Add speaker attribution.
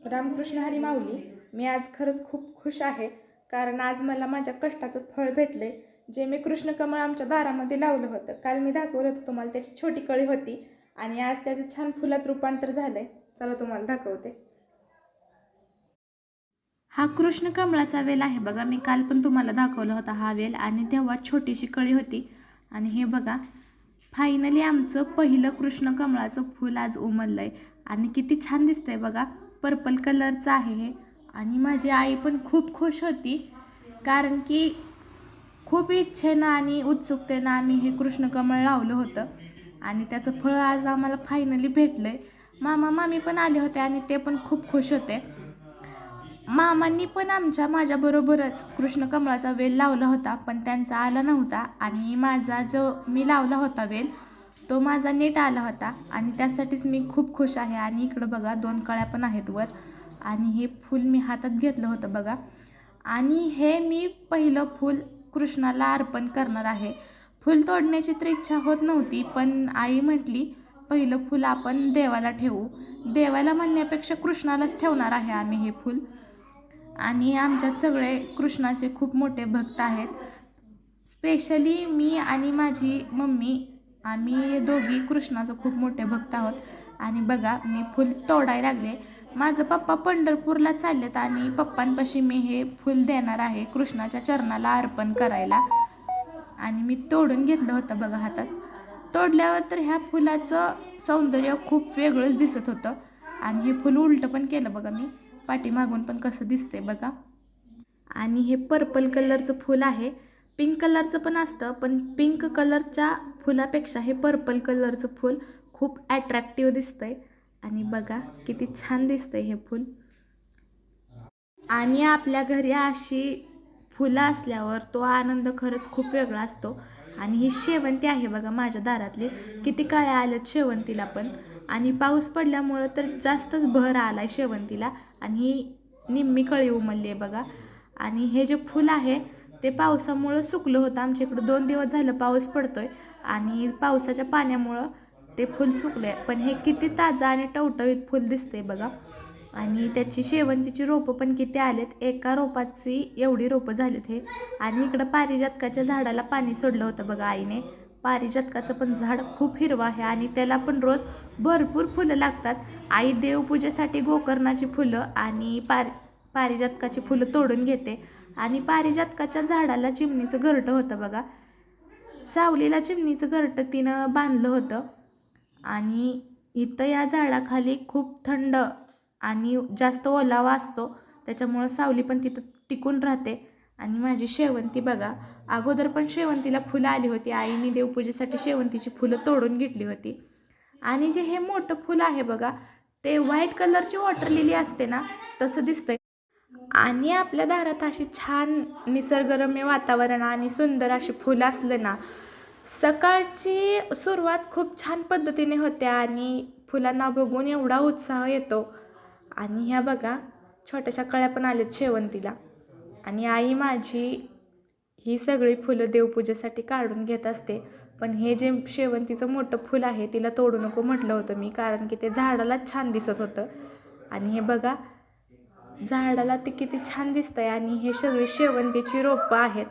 Speaker 1: रामकृष्ण हरी माऊली. मी आज खरंच खूप खुश आहे, कारण आज मला माझ्या कष्टाचं फळ भेटले. जे मी कृष्णकमळ आमच्या दारामध्ये लावलं होतं. काल मी दाखवलं होतं तुम्हाला, त्याची छोटी कळी होती आणि आज त्याचं छान फुलात रूपांतर झालंय. चला तुम्हाला दाखवते. हा कृष्णकमळाचा वेल आहे बघा. मी काल पण तुम्हाला दाखवला होता हा वेल आणि तेव्हा छोटीशी कळी होती. आणि हे बघा, फायनली आमचं पहिलं कृष्णकमळाचं फूल आज उमललंय आणि किती छान दिसतंय बघा. पर्पल कलरचं आहे हे. आणि माझी आई पण खूप खुश होती, कारण की खूप इच्छेनं आणि उत्सुकतेनं आम्ही हे कृष्णकमळ लावलं होतं आणि त्याचं फळ आज आम्हाला फायनली भेटलंय. मामा मामी पण आले होते आणि ते पण खूप खुश होते. मामांनी पण माझ्याबरोबरच कृष्णकमळाचा वेल लावला होता, पण त्यांचा आला नव्हता. आणि माझा जो मी लावला होता वेल, तो माझा नीट आला होता आणि त्यासाठीच मी खूप खुश आहे. आणि इकडं बघा, 2 कळ्या पण आहेत वर. आणि हे फूल मी हातात घेतलं होतं बघा. आणि हे मी पहिलं फूल कृष्णाला अर्पण करणार आहे. फूल तोडण्याची तर इच्छा होत नव्हती, पण आई म्हटली पहिलं फूल आपण देवाला ठेवू. देवाला म्हणण्यापेक्षा कृष्णालाच ठेवणार आहे आम्ही हे फूल. आणि आमच्यात सगळे कृष्णाचे खूप मोठे भक्त आहेत. स्पेशली मी आणि माझी मम्मी, आम्ही दोघी कृष्णाचं खूप मोठे भक्त आहोत. आणि बघा, मी फूल तोडायला लागले. माझं पप्पा पंढरपूरला चाललेत आणि पप्पांपाशी मी हे फूल देणार आहे कृष्णाच्या चरणाला अर्पण करायला. आणि मी तोडून घेतलं होतं बघा हातात. तोडल्यावर तर ह्या फुलाचं सौंदर्य खूप वेगळंच दिसत होतं. आणि हे फूल उलटं पण केलं बघा मी, पाठीमागून पण कसं दिसतंय बघा. आणि हे पर्पल कलरचं फूल आहे. पिंक कलरचं पण असतं, पण पिंक कलरच्या फुलापेक्षा हे पर्पल कलरचं फूल खूप ॲट्रॅक्टिव्ह दिसतंय. आणि बघा किती छान दिसतंय हे फूल. आणि आपल्या घरी अशी फुलं असल्यावर तो आनंद खरंच खूप वेगळा असतो. आणि ही शेवंती आहे बघा माझ्या दारातली. किती काळ्या आल्यात शेवंतीला पण. आणि पाऊस पडल्यामुळं तर जास्तच बहर आला आहे शेवंतीला. आणि ही निम्मी कळी उमलली आहे बघा. आणि हे जे फूल आहे ते पावसामुळं सुकलं होतं. आमच्या इकडं 2 दिवस झालं पाऊस पडतोय आणि पावसाच्या पाण्यामुळं ते फूल सुकले. पण हे किती ताजं आणि टवटवीत फूल दिसते बघा. आणि त्याची शेवंतीची रोपं पण किती आलेत. एका रोपाची एवढी रोपं झालीत हे. आणि इकडं पारिजातकाच्या झाडाला पाणी सोडलं होतं बघा आईने. पारिजातकाचं पण झाड खूप हिरवं आहे आणि त्याला पण रोज भरपूर फुलं लागतात. आई देवपूजेसाठी गोकर्णाची फुलं आणि पारिजातकाची फुलं तोडून घेते. आणि पारिजातकाच्या झाडाला चिमणीचं घरटं होतं बघा. सावलीला चिमणीचं घरटं तिनं बांधलं होतं. आणि इथं या झाडाखाली खूप थंड आणि जास्त ओलावा असतो, त्याच्यामुळं सावली पण तिथं टिकून राहते. आणि माझी शेवंती बघा, अगोदर पण शेवंतीला फुलं आली होती. आईने देवपूजेसाठी शेवंतीची फुलं तोडून घेतली होती. आणि जे हे मोठं फुलं आहे बघा, ते व्हाईट कलरची वॉटर लिली असते ना, तसं दिसतंय. आणि आपल्या दारात अशी छान निसर्गरम्य वातावरण आणि सुंदर अशी फुलं असलं ना, सकाळची सुरुवात खूप छान पद्धतीने होते आणि फुलांना बघून एवढा उत्साह येतो. आणि ह्या बघा, छोट्याशा कळ्या पण आल्यात शेवंतीला. आणि आई माझी ही सगळी फुलं देवपूजेसाठी काढून घेत असते. पण हे जे शेवंतीचं मोठं फूल आहे, तिला तोडू नको म्हटलं होतं मी, कारण की ते झाडालाच छान दिसत होतं. आणि हे बघा, झाडाला ते किती छान दिसतंय. आणि हे सगळी शेवंतीची रोपं आहेत.